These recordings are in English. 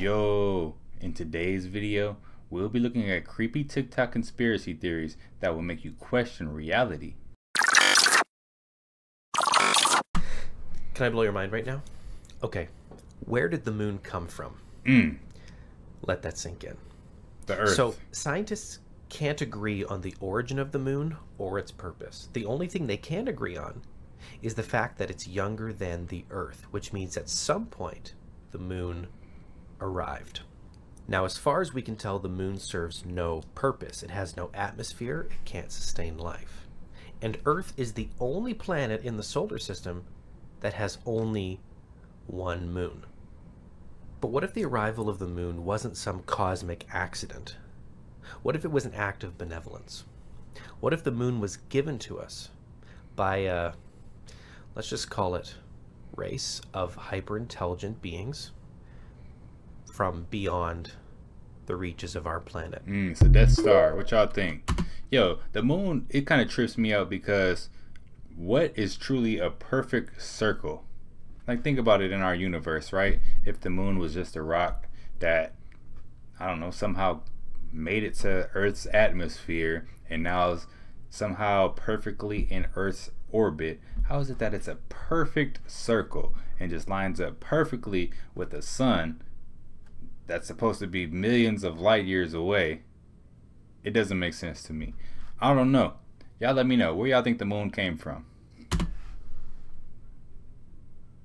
Yo, in today's video, we'll be looking at creepy TikTok conspiracy theories that will make you question reality. Can I blow your mind right now? Okay, where did the moon come from? Let that sink in. The Earth. So, scientists can't agree on the origin of the moon or its purpose. The only thing they can agree on is the fact that it's younger than the Earth, which means at some point the moon arrived. Now, as far as we can tell, the moon serves no purpose. It has no atmosphere, it can't sustain life. And Earth is the only planet in the solar system that has only one moon. But what if the arrival of the moon wasn't some cosmic accident? What if it was an act of benevolence? What if the moon was given to us by a, let's just call it, race of hyper-intelligent beings from beyond the reaches of our planet? It's a Death Star. What y'all think? Yo, the moon, it kind of trips me out because what is truly a perfect circle? Like, think about it in our universe, right? If the moon was just a rock that, I don't know, somehow made it to Earth's atmosphere and now is somehow perfectly in Earth's orbit, how is it that it's a perfect circle and just lines up perfectly with the sun that's supposed to be millions of light years away? It doesn't make sense to me. I don't know. Y'all let me know where y'all think the moon came from.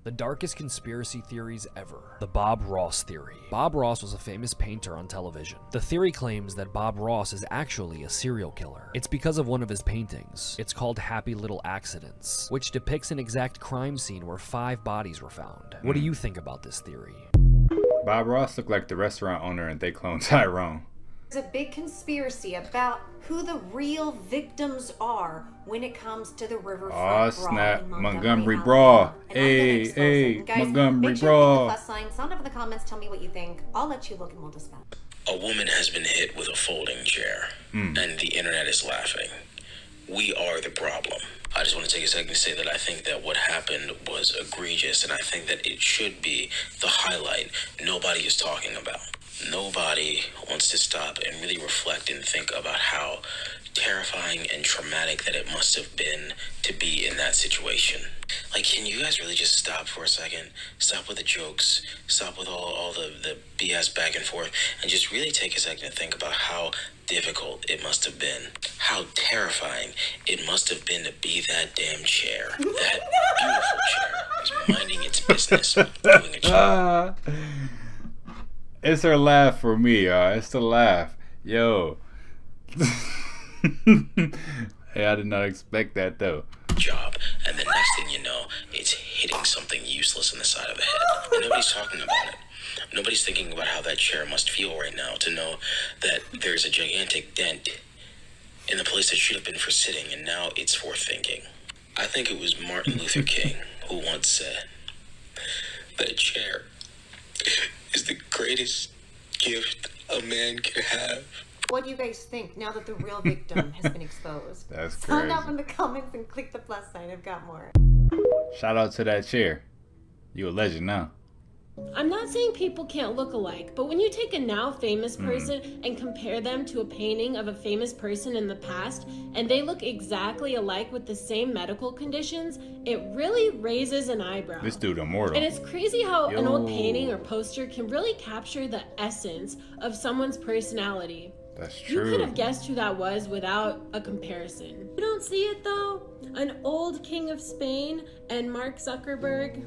The darkest conspiracy theories ever. The Bob Ross theory. Bob Ross was a famous painter on television. The theory claims that Bob Ross is actually a serial killer. It's because of one of his paintings. It's called Happy Little Accidents, which depicts an exact crime scene where 5 bodies were found. What do you think about this theory? Bob Ross looked like the restaurant owner and they cloned Tyrone. There's a big conspiracy about who the real victims are when it comes to the riverfront brawl snap, in Montgomery brawl. Hey, Guys, Montgomery make sure you brawl. hit the plus sign, sound up in the comments, tell me what you think. I'll let you look and we'll discuss. A woman has been hit with a folding chair, and the internet is laughing. We are the problem. I just want to take a second to say that I think that what happened was egregious, and I think that it should be the highlight nobody is talking about. Nobody wants to stop and really reflect and think about how terrifying and traumatic that it must have been to be in that situation. Like, can you guys really just stop for a second? Stop with the jokes, stop with all the BS back and forth, and just really take a second to think about how difficult it must have been. How terrifying it must have been to be that damn chair. That beautiful chair was minding its business, doing a job. It's her laugh for me, y'all. It's the laugh. Yo. Hey, I did not expect that, though. Job, and the next thing you know, it's hitting something useless in the side of the head. And nobody's talking about it. Nobody's thinking about how that chair must feel right now to know that there's a gigantic dent in the place that should have been for sitting, and now it's for thinking. I think it was Martin Luther King who once said that a chair is the greatest gift a man could have. What do you guys think now that the real victim has been exposed? That's crazy. Sound up in the comments and click the plus sign. I've got more. Shout out to that chair. You a legend now. I'm not saying people can't look alike, but when you take a now famous person and compare them to a painting of a famous person in the past, and they look exactly alike with the same medical conditions, it really raises an eyebrow. This dude immortal. And it's crazy how an old painting or poster can really capture the essence of someone's personality. That's true. You could have guessed who that was without a comparison. You don't see it though? An old king of Spain and Mark Zuckerberg?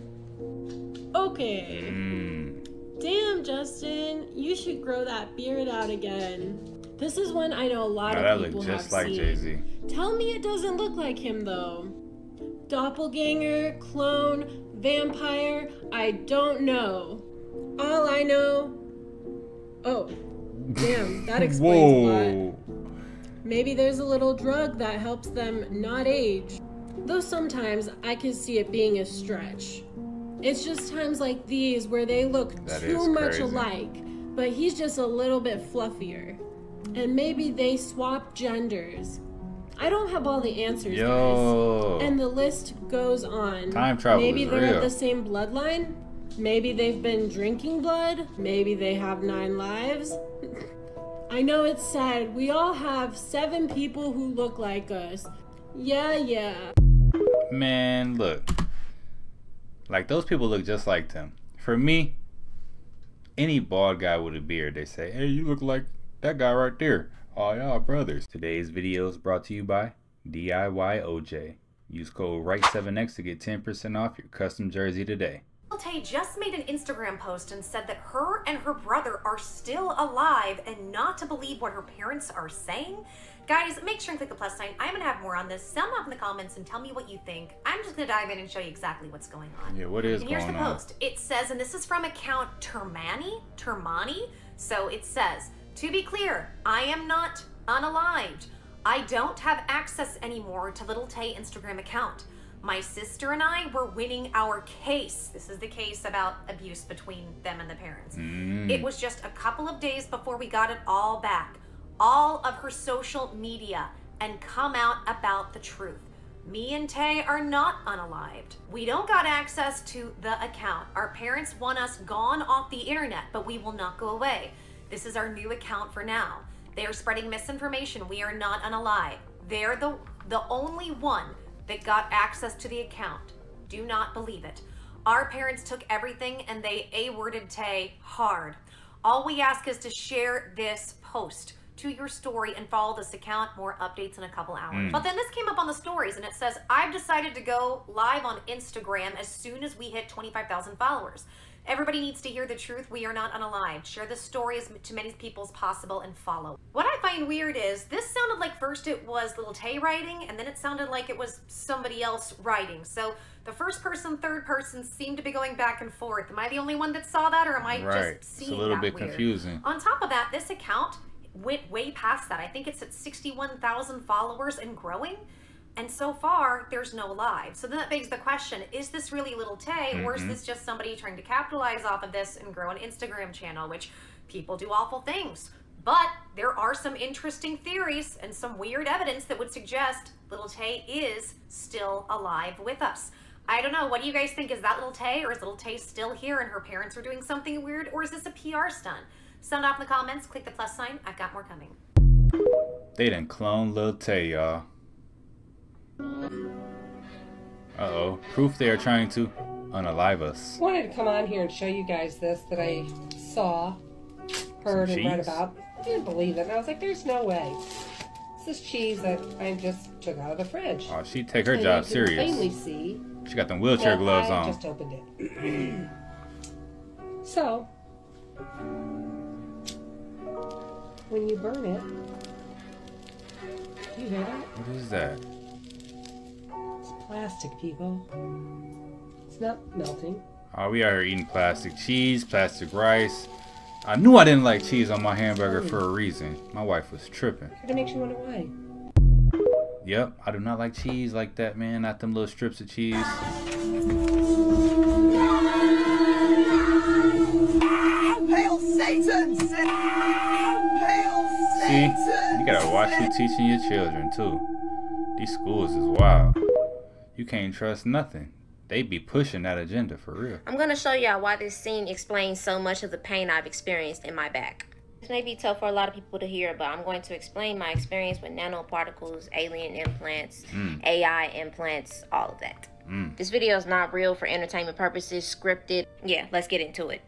Okay. Damn, Justin, you should grow that beard out again. This is one I know a lot of people have just like seen. Jay-Z. Tell me it doesn't look like him though. Doppelganger, clone, vampire, I don't know. All I know... Oh, damn, that explains a lot. Maybe there's a little drug that helps them not age. Though sometimes I can see it being a stretch. It's just times like these where they look too much alike, but he's just a little bit fluffier. And maybe they swap genders. I don't have all the answers, guys. And the list goes on. Time travel Maybe is they're real. of the same bloodline. Maybe they've been drinking blood. Maybe they have 9 lives. I know it's sad. We all have 7 people who look like us. Yeah. Man, look. Like, those people look just like them. For me, any bald guy with a beard, they say, hey, you look like that guy right there. Oh, y'all brothers. Today's video is brought to you by DIY OJ. Use code RIGHT7X to get 10% off your custom jersey today. Tay just made an Instagram post and said that her and her brother are still alive and not to believe what her parents are saying. Guys, make sure and click the plus sign. I'm going to have more on this. Sound off in the comments and tell me what you think. I'm just going to dive in and show you exactly what's going on. Yeah, what is and going on? Here's the post. It says, and this is from account Termani. So it says, to be clear, I am not unalived. I don't have access anymore to Little Tay Instagram account. My sister and I were winning our case. This is the case about abuse between them and the parents. It was just a couple of days before we got it all back. All of her social media and come out about the truth. Me and Tay are not unalived. We don't got access to the account. Our parents want us gone off the internet, but we will not go away. This is our new account for now. They are spreading misinformation. We are not unalived. They're the only one that got access to the account. Do not believe it. Our parents took everything and they A-worded Tay hard. All we ask is to share this post to your story and follow this account. More updates in a couple hours. But then this came up on the stories and it says, I've decided to go live on Instagram as soon as we hit 25,000 followers. Everybody needs to hear the truth. We are not unalived. Share this story as to many people as possible and follow. What I find weird is this sounded like first it was Little Tay writing and then it sounded like it was somebody else writing. So the first person, third person seemed to be going back and forth. Am I the only one that saw that or am I just seeing that? It's a little bit confusing. On top of that, this account went way past that. I think it's at 61,000 followers and growing. And so far, there's no live. So then that begs the question, is this really Little Tay or is this just somebody trying to capitalize off of this and grow an Instagram channel, which people do awful things. But there are some interesting theories and some weird evidence that would suggest Little Tay is still alive with us. I don't know. What do you guys think? Is that Little Tay or is Little Tay still here and her parents are doing something weird? Or is this a PR stunt? Sound off in the comments. Click the plus sign. I've got more coming. They done cloned Little Tay, y'all. Uh-oh. Proof they are trying to unalive us. I wanted to come on here and show you guys this that I saw, heard, and read about. I didn't believe it. And I was like, there's no way. This is cheese that I just took out of the fridge. Oh, she take her job serious. Plainly see. She got them wheelchair gloves on. I just opened it. So, when you burn it, do you hear that? What is that? Plastic, people. It's not melting. Oh, we out here eating plastic cheese, plastic rice. I knew I didn't like cheese on my hamburger for a reason. My wife was tripping. It makes you wonder why. Yep, I do not like cheese like that, man. Not them little strips of cheese. Hail Satan! Hail Satan! See, you gotta watch who teaching your children too. These schools is wild. You can't trust nothing. They be pushing that agenda for real. I'm going to show y'all why this scene explains so much of the pain I've experienced in my back. This may be tough for a lot of people to hear, but I'm going to explain my experience with nanoparticles, alien implants, AI implants, all of that. This video is not real for entertainment purposes, scripted. Yeah, let's get into it.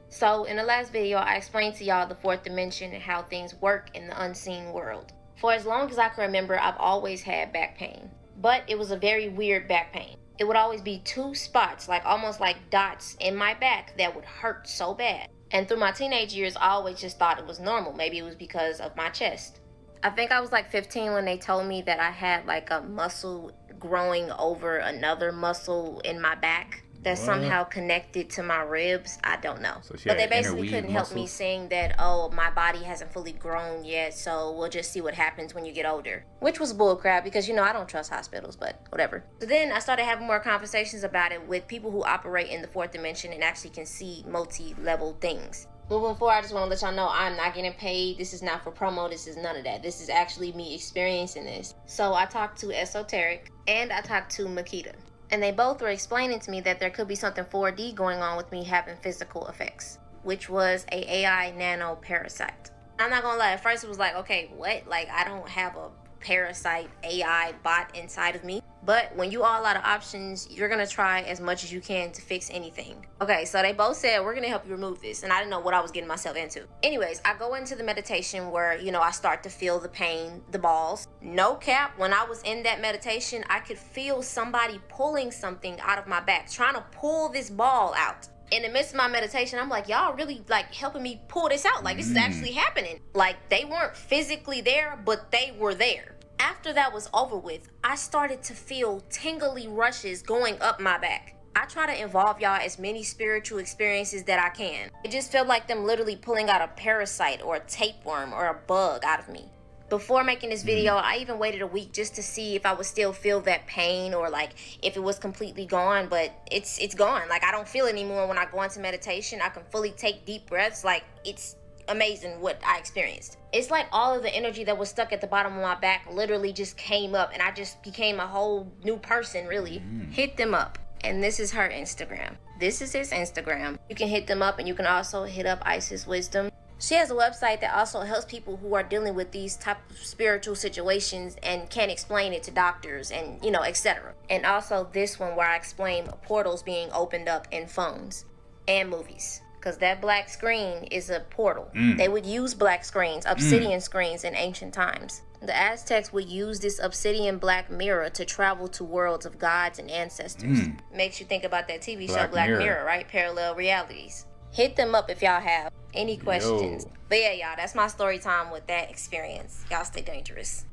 So, in the last video, I explained to y'all the fourth dimension and how things work in the unseen world. For as long as I can remember, I've always had back pain. But it was a very weird back pain. It would always be 2 spots, like almost like dots in my back that would hurt so bad. And through my teenage years, I always just thought it was normal. Maybe it was because of my chest. I think I was like 15 when they told me that I had like a muscle growing over another muscle in my back that somehow connected to my ribs. I don't know. So but they basically couldn't help me, saying that, oh, my body hasn't fully grown yet, so we'll just see what happens when you get older. Which was bullcrap because, you know, I don't trust hospitals, but whatever. So then I started having more conversations about it with people who operate in the fourth dimension and actually can see multi-level things. Moving forward, I just want to let y'all know I'm not getting paid. This is not for promo. This is none of that. This is actually me experiencing this. So I talked to Esoteric and I talked to Makita. And they both were explaining to me that there could be something 4D going on with me having physical effects, which was a AI nano parasite. I'm not gonna lie, at first it was like, okay, what? Like, I don't have a parasite AI bot inside of me. But when you all out of options, you're gonna try as much as you can to fix anything. Okay, so they both said, we're gonna help you remove this. And I didn't know what I was getting myself into. Anyways, I go into the meditation where, you know, I start to feel the pain, the balls. No cap, when I was in that meditation, I could feel somebody pulling something out of my back, trying to pull this ball out. In the midst of my meditation, I'm like, y'all really like helping me pull this out. Like, this is actually happening. Like, they weren't physically there, but they were there. After that was over with, I started to feel tingly rushes going up my back. I try to involve y'all as many spiritual experiences that I can. It just felt like them literally pulling out a parasite or a tapeworm or a bug out of me. Before making this video, I even waited a week just to see if I would still feel that pain or like if it was completely gone, but it's gone. Like, I don't feel it anymore when I go into meditation. I can fully take deep breaths. Like, it's amazing what I experienced. It's like all of the energy that was stuck at the bottom of my back literally just came up and I just became a whole new person, really. Hit them up. And this is her Instagram. This is his Instagram. You can hit them up, and you can also hit up Isis Wisdom. She has a website that also helps people who are dealing with these type of spiritual situations and can't explain it to doctors and, you know, etc. And also this one where I explain portals being opened up in phones and movies. Because that black screen is a portal. They would use black screens, obsidian screens in ancient times. The Aztecs would use this obsidian black mirror to travel to worlds of gods and ancestors. Makes you think about that TV show Black Mirror, right? Parallel realities. Hit them up if y'all have any questions. Yo. But yeah, y'all, that's my story time with that experience. Y'all stay dangerous.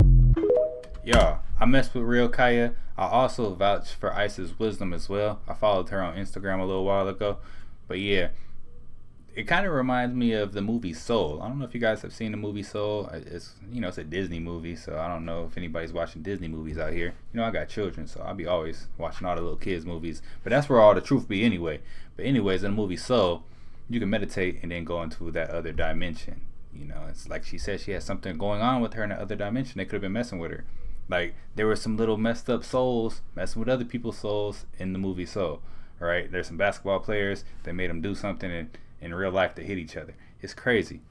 Y'all, I messed with Real Kaya. I also vouched for Isis Wisdom as well. I followed her on Instagram a little while ago. But yeah, it kind of reminds me of the movie Soul. I don't know if you guys have seen the movie Soul. It's, you know, it's a Disney movie, so I don't know if anybody's watching Disney movies out here. You know, I got children, so I'll be always watching all the little kids movies. But that's where all the truth be anyway. But anyways, in the movie Soul, you can meditate and then go into that other dimension. You know, it's like she said, she has something going on with her in the other dimension. They could have been messing with her. Like, there were some little messed up souls messing with other people's souls in the movie Soul. All right, there's some basketball players that made them do something, and in real life they hit each other. It's crazy.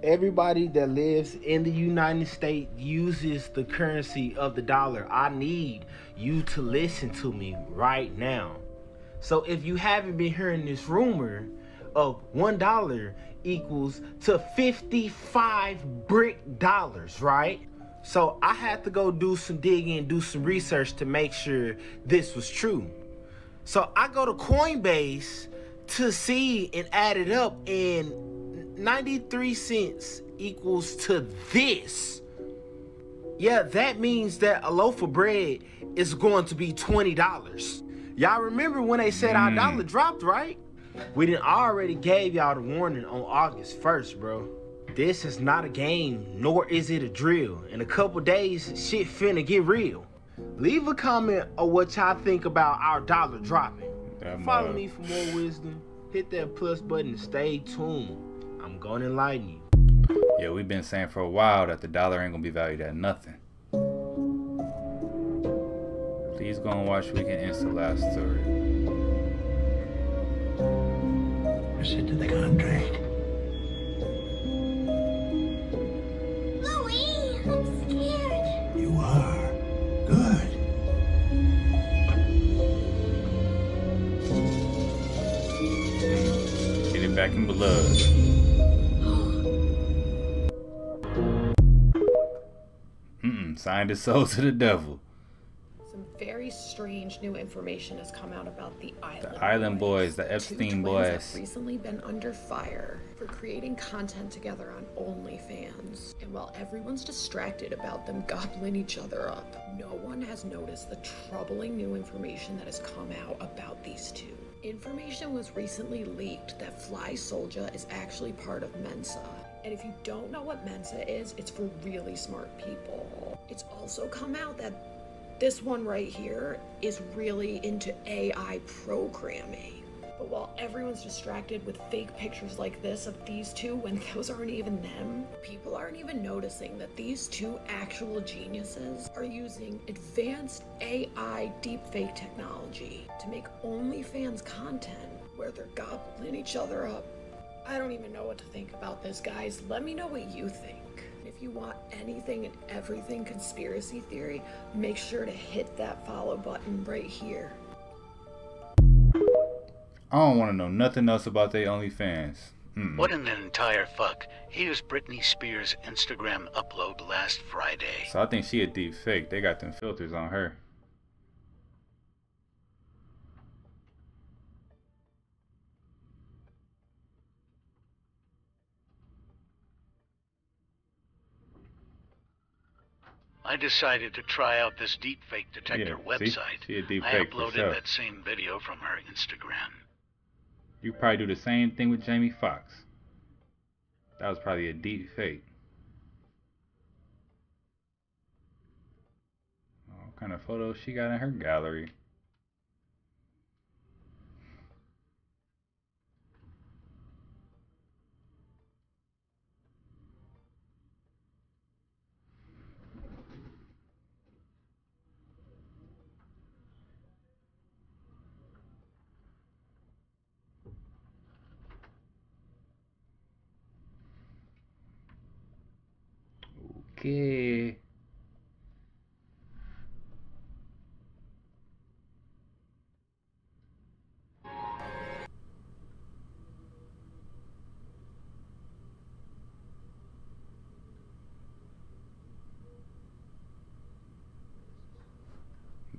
Everybody that lives in the United States uses the currency of the dollar. I need you to listen to me right now. So if you haven't been hearing this rumor of $1 equals to 55 brick dollars, right? So I had to go do some digging and do some research to make sure this was true. So I go to Coinbase to see and add it up, and 93 cents equals to this. Yeah, that means that a loaf of bread is going to be $20. Y'all remember when they said our dollar dropped, right? We done already gave y'all the warning on August 1st, bro. This is not a game, nor is it a drill. In a couple days, shit finna get real. Leave a comment on what y'all think about our dollar dropping. Follow me for more wisdom. Hit that plus button and stay tuned. I'm gonna enlighten you. Yeah, we've been saying for a while that the dollar ain't gonna be valued at nothing. Please go and watch Weekend Insta last story. Listen to the contract. Louie, I'm scared. You are. Good. Get it back in blood. Signed his soul to the devil. Some very strange new information has come out about the Island The Island Boys, the Epstein Boys. Have recently been under fire for creating content together on OnlyFans. And while everyone's distracted about them gobbling each other up, no one has noticed the troubling new information that has come out about these two. Information was recently leaked that Fly Soldier is actually part of Mensa. And if you don't know what Mensa is, it's for really smart people. It's also come out that this one right here is really into AI programming. But while everyone's distracted with fake pictures like this of these two when those aren't even them, people aren't even noticing that these two actual geniuses are using advanced AI deepfake technology to make OnlyFans content where they're gobbling each other up. I don't even know what to think about this, guys. Let me know what you think. If you want anything and everything conspiracy theory, make sure to hit that follow button right here. I don't want to know nothing else about they OnlyFans. What in the entire fuck? Here's Britney Spears' Instagram upload last Friday. So I think she a deep fake. They got them filters on her. I decided to try out this deepfake detector website. She a deep I fake uploaded for sure. that same video from her Instagram. You probably do the same thing with Jamie Foxx. That was probably a deep fake. What kind of photos she got in her gallery? Okay.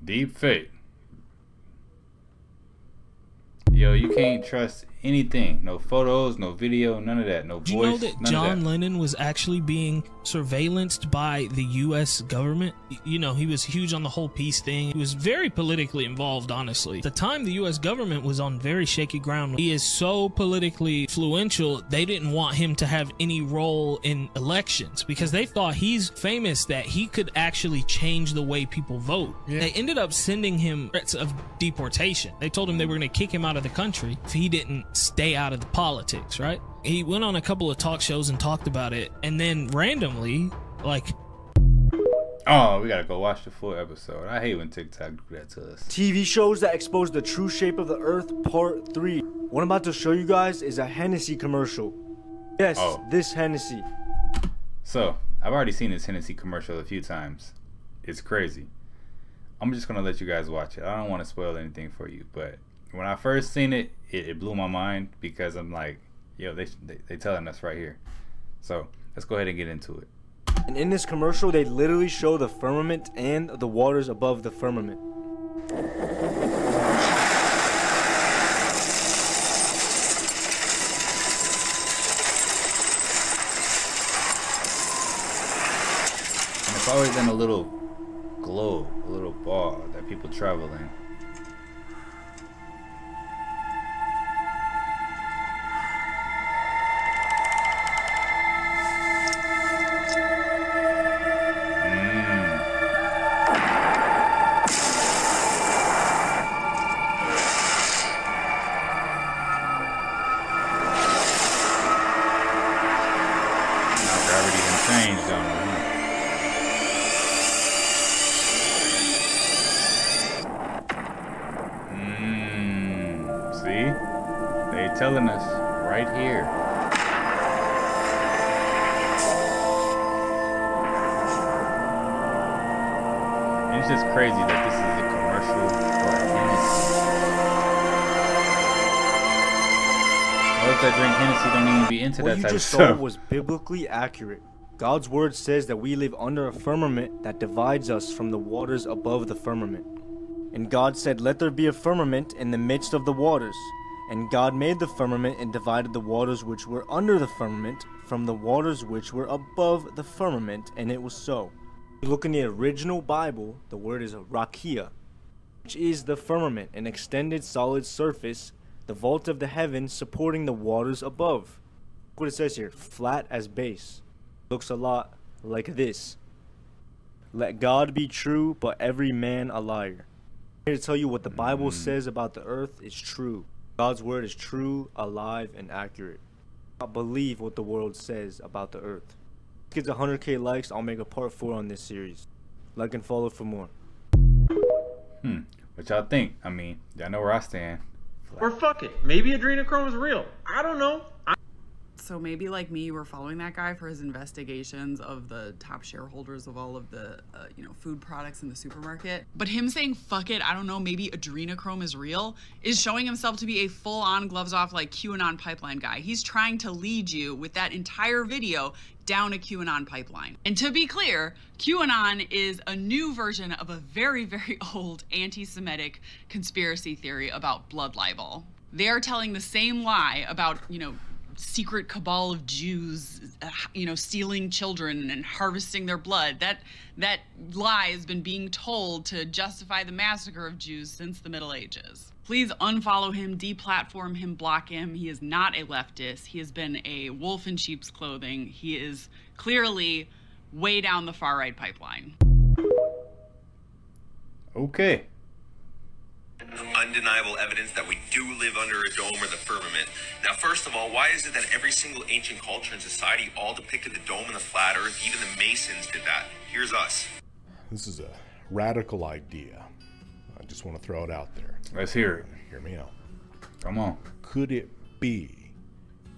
Deep fake. Yo, you can't trust anything. No photos, no video, none of that. No voice. Do you know that none John of that. Lennon was actually being surveillanced by the U.S. government? You know, he was huge on the whole peace thing. He was very politically involved, honestly. At the time, the U.S. government was on very shaky ground. He is so politically influential, they didn't want him to have any role in elections because they thought he's famous that he could actually change the way people vote. Yeah. They ended up sending him threats of deportation. They told him they were going to kick him out of the country if he didn't stay out of the politics, right? He went on a couple of talk shows and talked about it, and then randomly, like... Oh, we gotta go watch the full episode. I hate when TikTok do that to us. TV shows that expose the true shape of the earth, part 3. What I'm about to show you guys is a Hennessy commercial. Yes, this Hennessy. So, I've already seen this Hennessy commercial a few times. It's crazy. I'm just gonna let you guys watch it. I don't want to spoil anything for you, but when I first seen it, it blew my mind because I'm like, yo, they telling us right here. So let's go ahead and get into it. And in this commercial, they literally show the firmament and the waters above the firmament. And it's always in a little globe, a little ball that people travel in. Telling us right here. And it's just crazy that this is a commercial for Hennessy. Those that drink Hennessy don't even be into that type of What you just stuff. saw was biblically accurate. God's word says that we live under a firmament that divides us from the waters above the firmament. And God said, "Let there be a firmament in the midst of the waters." And God made the firmament and divided the waters which were under the firmament from the waters which were above the firmament, and it was so. If you look in the original Bible, the word is rakia, which is the firmament, an extended solid surface, the vault of the heavens supporting the waters above. Look what it says here, flat as base. Looks a lot like this. Let God be true, but every man a liar. I'm here to tell you what the Bible says about the earth is true. God's word is true, alive, and accurate. I believe what the world says about the earth. If it gets 100k likes, I'll make a part 4 on this series. Like and follow for more. What y'all think? I mean, y'all know where I stand. Or fuck it, maybe adrenochrome is real. I don't know. So maybe like me, you were following that guy for his investigations of the top shareholders of all of the, food products in the supermarket. But him saying, fuck it, I don't know, maybe adrenochrome is real, is showing himself to be a full-on gloves-off like QAnon pipeline guy. He's trying to lead you with that entire video down a QAnon pipeline. And to be clear, QAnon is a new version of a very, very old anti-Semitic conspiracy theory about blood libel. They are telling the same lie about, secret cabal of Jews, stealing children and harvesting their blood. That lie has been being told to justify the massacre of Jews since the Middle Ages. Please unfollow him, deplatform him, block him. He is not a leftist. He has been a wolf in sheep's clothing. He is clearly way down the far-right pipeline. Okay. Undeniable evidence that we do live under a dome or the firmament. Now, first of all, why is it that every single ancient culture and society all depicted the dome and the flat earth? Even the Masons did that. Here's us. This is a radical idea. I just want to throw it out there. Let's hear it. Hear me out. Come on. Could it be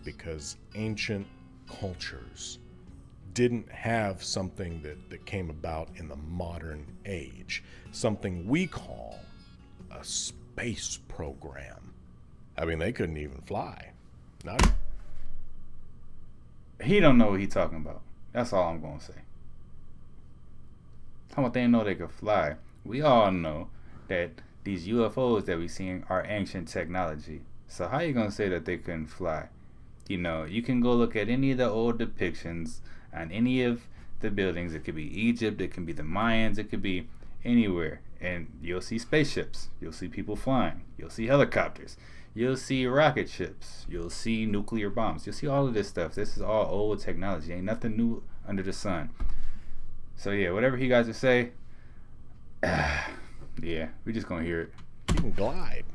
because ancient cultures didn't have something that came about in the modern age? Something we call a space program. I mean, they couldn't even fly. Not. He don't know what he talking about. That's all I'm gonna say. How about they didn't know they could fly? We all know that these UFOs that we seeing are ancient technology. So how you gonna say that they couldn't fly? You can go look at any of the old depictions on any of the buildings. It could be Egypt, it can be the Mayans, it could be anywhere. And you'll see spaceships, you'll see people flying, you'll see helicopters, you'll see rocket ships, you'll see nuclear bombs, you'll see all of this stuff. This is all old technology, ain't nothing new under the sun. So yeah, whatever he guys would say, yeah, we just gonna hear it. You can glide.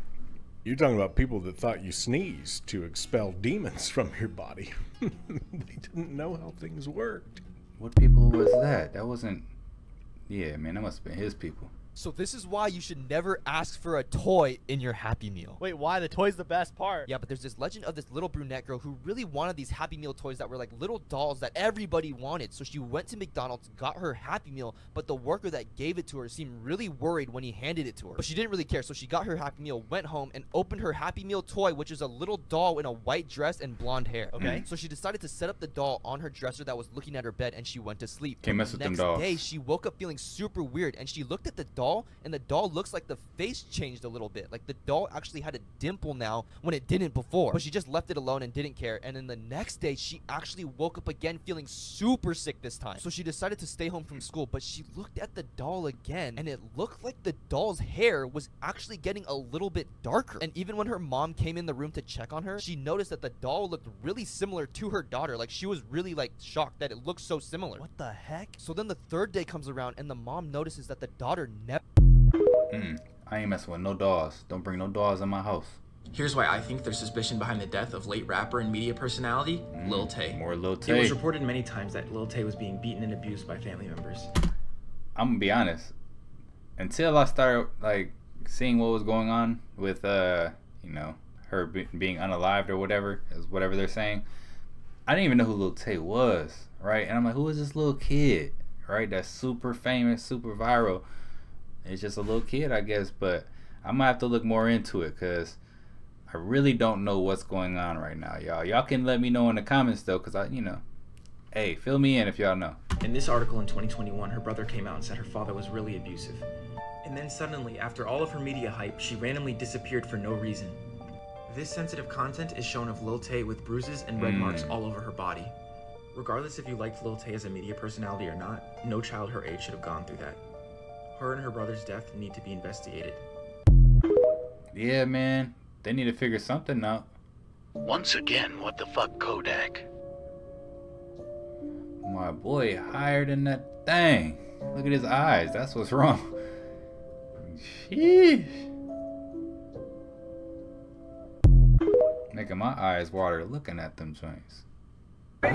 You're talking about people that thought you sneezed to expel demons from your body. They didn't know how things worked. What people was that? That wasn't... Yeah, man, that must have been his people. So this is why you should never ask for a toy in your Happy Meal. Wait, why? The toy's the best part. Yeah, but there's this legend of this little brunette girl who really wanted these Happy Meal toys that were like little dolls that everybody wanted. So she went to McDonald's, got her Happy Meal, but the worker that gave it to her seemed really worried when he handed it to her. But she didn't really care, so she got her Happy Meal, went home, and opened her Happy Meal toy, which is a little doll in a white dress and blonde hair, okay? So she decided to set up the doll on her dresser that was looking at her bed, and she went to sleep. Can't mess with them dolls. The next day, she woke up feeling super weird, and she looked at the doll, and the doll looks like the face changed a little bit. Like the doll actually had a dimple now when it didn't before. But she just left it alone and didn't care. And then the next day, she actually woke up again feeling super sick this time. So she decided to stay home from school, but she looked at the doll again, and it looked like the doll's hair was actually getting a little bit darker. And even when her mom came in the room to check on her, she noticed that the doll looked really similar to her daughter. Like she was really like shocked that it looked so similar. What the heck? So then the third day comes around, and the mom notices that the daughter never... I ain't messing with no dolls. Don't bring no dolls in my house. Here's why I think there's suspicion behind the death of late rapper and media personality, Lil Tay. More Lil Tay. It was reported many times that Lil Tay was being beaten and abused by family members. I'm gonna be honest. Until I started like seeing what was going on with her being unalived or whatever, is whatever they're saying, I didn't even know who Lil Tay was, right? And I'm like, who is this little kid, right? That's super famous, super viral. It's just a little kid, I guess, but I'm gonna have to look more into it because I really don't know what's going on right now, y'all. Y'all can let me know in the comments though, because hey, fill me in if y'all know. In this article in 2021, her brother came out and said her father was really abusive. And then suddenly, after all of her media hype, she randomly disappeared for no reason. This sensitive content is shown of Lil Tay with bruises and red marks all over her body. Regardless if you liked Lil Tay as a media personality or not, no child her age should have gone through that. Her and her brother's death need to be investigated. Yeah, man. They need to figure something out. Once again, what the fuck, Kodak? My boy higher than that thing. Look at his eyes. That's what's wrong. Sheesh. Making my eyes water looking at them joints. This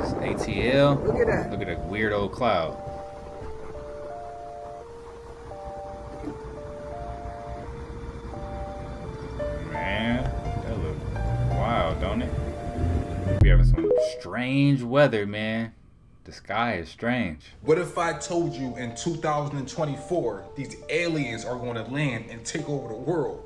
is ATL. Look at that. Look at that weird old cloud. Man, that look wild, don't it? We having some strange weather, man. The sky is strange. What if I told you in 2024 these aliens are going to land and take over the world?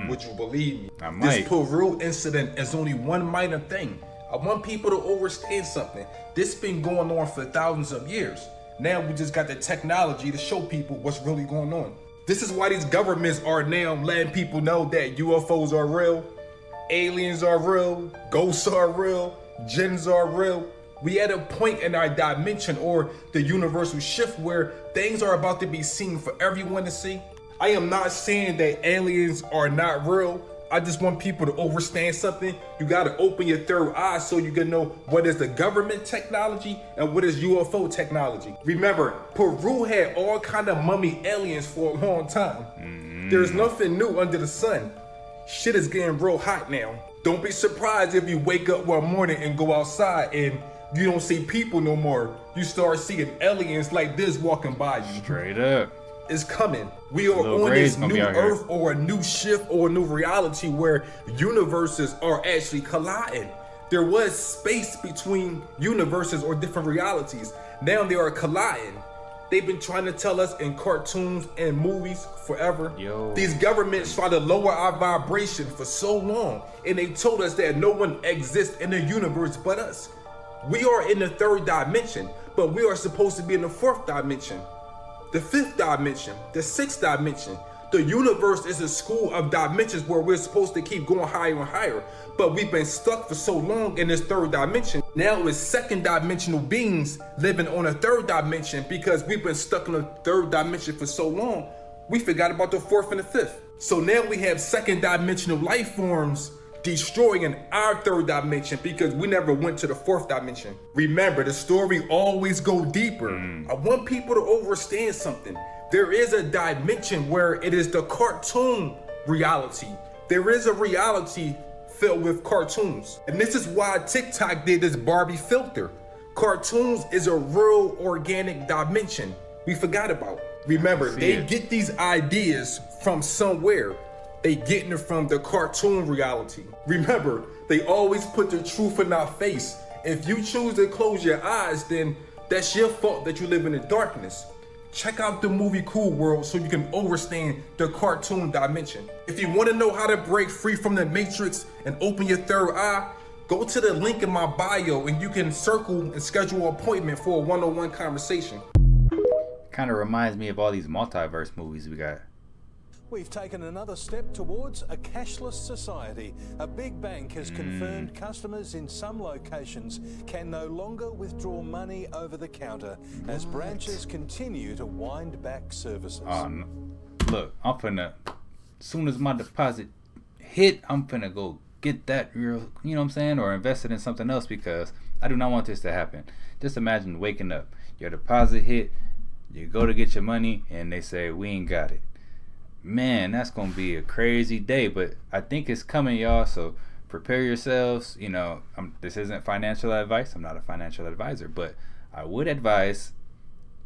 Would you believe me? I might. This Peru incident is only one minor thing. I want people to understand something. This been going on for thousands of years. Now we just got the technology to show people what's really going on. This is why these governments are now letting people know that UFOs are real, aliens are real, ghosts are real, jinns are real. We at a point in our dimension or the universal shift where things are about to be seen for everyone to see. I am not saying that aliens are not real. I just want people to understand something. You gotta open your third eye so you can know what is the government technology and what is UFO technology. Remember, Peru had all kind of mummy aliens for a long time. There's nothing new under the sun. Shit is getting real hot now. Don't be surprised if you wake up one morning and go outside and you don't see people no more. You start seeing aliens like this walking by you. Straight up. It's coming. We are on this new earth or a new shift or a new reality where universes are actually colliding. There was space between universes or different realities. Now they are colliding. They've been trying to tell us in cartoons and movies forever. These governments try to lower our vibration for so long, and they told us that no one exists in the universe but us. We are in the third dimension, but we are supposed to be in the fourth dimension, the fifth dimension, the sixth dimension. The universe is a school of dimensions where we're supposed to keep going higher and higher, but we've been stuck for so long in this third dimension. Now it's second dimensional beings living on a third dimension because we've been stuck in the third dimension for so long, we forgot about the fourth and the fifth. So now we have second dimensional life forms destroying our third dimension because we never went to the fourth dimension. Remember, the story always go deeper. I want people to understand something. There is a dimension where it is the cartoon reality. There is a reality filled with cartoons. And this is why TikTok did this Barbie filter. Cartoons is a real organic dimension we forgot about. Remember, they get these ideas from somewhere. They getting it from the cartoon reality. Remember, they always put the truth in our face. If you choose to close your eyes, then that's your fault that you live in the darkness. Check out the movie Cool World so you can understand the cartoon dimension. If you want to know how to break free from the matrix and open your third eye, go to the link in my bio and you can circle and schedule an appointment for a one-on-one conversation. Kind of reminds me of all these multiverse movies we got. We've taken another step towards a cashless society. A big bank has confirmed customers in some locations can no longer withdraw money over the counter as branches continue to wind back services. Look, I'm finna, as soon as my deposit hit, I'm finna go get that real, you know what I'm saying, or invest it in something else because I do not want this to happen. Just imagine waking up, your deposit hit, you go to get your money, and they say, we ain't got it. Man, that's gonna be a crazy day, but I think it's coming, y'all, so prepare yourselves. You know, this isn't financial advice. I'm not a financial advisor, but I would advise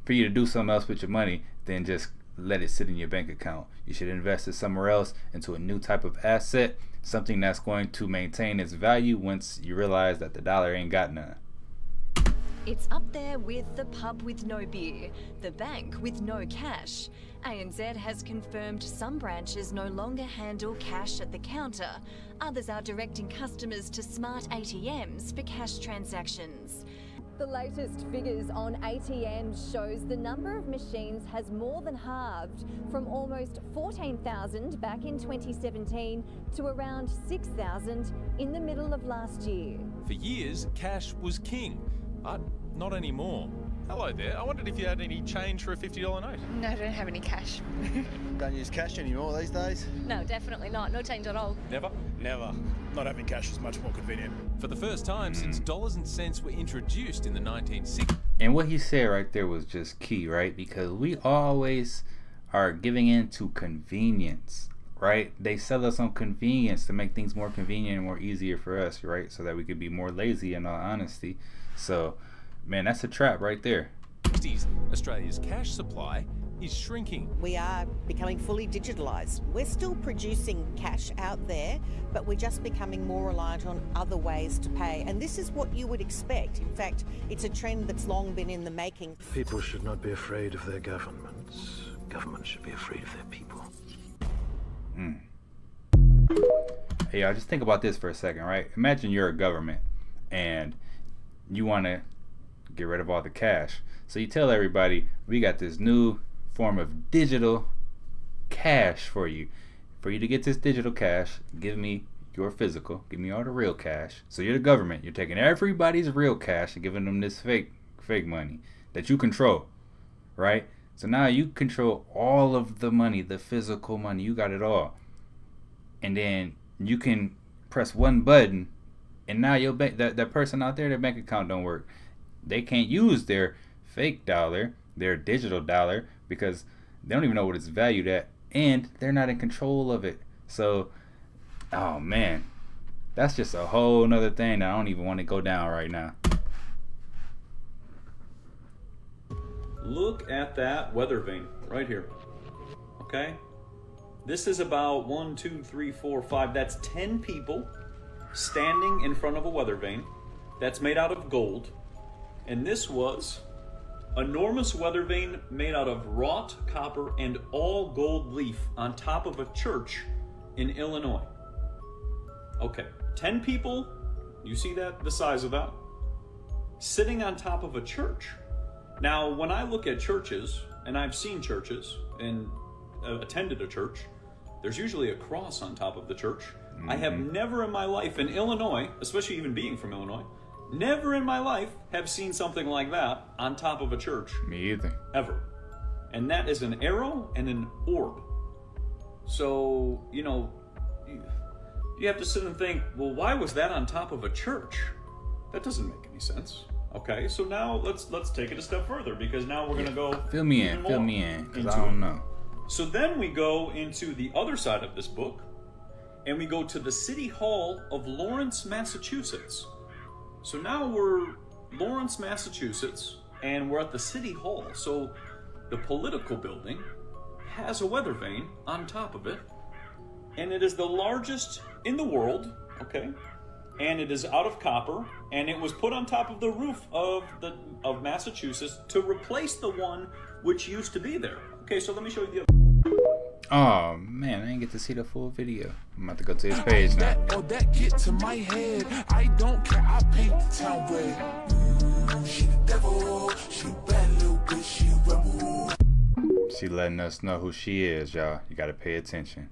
for you to do something else with your money than just let it sit in your bank account. You should invest it somewhere else into a new type of asset, something that's going to maintain its value once you realize that the dollar ain't got none. It's up there with the pub with no beer, the bank with no cash. ANZ has confirmed some branches no longer handle cash at the counter. Others are directing customers to smart ATMs for cash transactions. The latest figures on ATMs shows the number of machines has more than halved from almost 14,000 back in 2017 to around 6,000 in the middle of last year. For years, cash was king, but not anymore. Hello there, I wondered if you had any change for a $50 note. No, I don't have any cash. Don't use cash anymore these days? No, definitely not. No change at all. Never? Never. Not having cash is much more convenient. For the first time since dollars and cents were introduced in the 1960s. And what he said right there was just key, right? Because we always are giving in to convenience right? They sell us on convenience to make things more convenient and more easier for us, right? So that we could be more lazy, in all honesty. So, man, that's a trap right there. Australia's cash supply is shrinking. We are becoming fully digitalised. We're still producing cash out there, but we're just becoming more reliant on other ways to pay. And this is what you would expect. In fact, it's a trend that's long been in the making. People should not be afraid of their governments. Governments should be afraid of their people. Hey, y'all, just think about this for a second, right? Imagine you're a government and you want to get rid of all the cash. So you tell everybody, we got this new form of digital cash for you. For you to get this digital cash, give me your physical, give me all the real cash. So you're the government. You're taking everybody's real cash and giving them this fake money that you control, right? So now you control all of the money, the physical money. You got it all. And then you can press one button and now your bank, that person out there, their bank account don't work. They can't use their fake dollar, their digital dollar, because they don't even know what it's valued at, and they're not in control of it. So, oh man, that's just a whole nother thing that I don't even want to go down right now. Look at that weather vane right here. Okay, this is about 1, 2, 3, 4, 5. That's 10 people standing in front of a weather vane that's made out of gold. And this was enormous weather vane made out of wrought copper and all gold leaf on top of a church in Illinois. Okay, 10 people, you see that, the size of that, sitting on top of a church. Now, when I look at churches, and I've seen churches and attended a church, there's usually a cross on top of the church. I have never in my life in Illinois, especially even being from Illinois, never in my life have seen something like that on top of a church. Me either. Ever. And that is an arrow and an orb. So, you know, you have to sit and think, well, why was that on top of a church? That doesn't make any sense. Okay, so now let's take it a step further, because now we're gonna go fill me in, because I don't know. So then we go into the other side of this book, and we go to the City Hall of Lawrence, Massachusetts. So now we're Lawrence, Massachusetts, and we're at the City Hall. So the political building has a weather vane on top of it, and it is the largest in the world, okay? And it is out of copper, and it was put on top of the roof of Massachusetts to replace the one which used to be there. Okay, so let me show you the other. Oh man, I didn't get to see the full video. I'm about to go to his page now. That get to my head. I don't care, I paint the town red. She the devil, she bad little bitch, she rebel. She letting us know who she is, y'all. You gotta pay attention.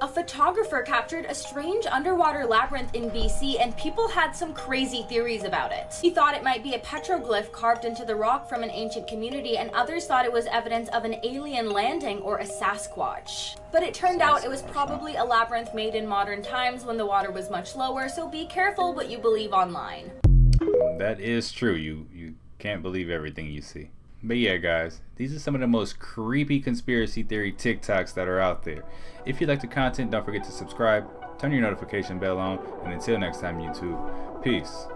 A photographer captured a strange underwater labyrinth in BC, and people had some crazy theories about it. He thought it might be a petroglyph carved into the rock from an ancient community, and others thought it was evidence of an alien landing or a Sasquatch. But it turned out it was probably a labyrinth made in modern times when the water was much lower, so be careful what you believe online. That is true. You can't believe everything you see. But yeah, guys, these are some of the most creepy conspiracy theory TikToks that are out there. If you like the content, don't forget to subscribe, turn your notification bell on, and until next time, YouTube, peace.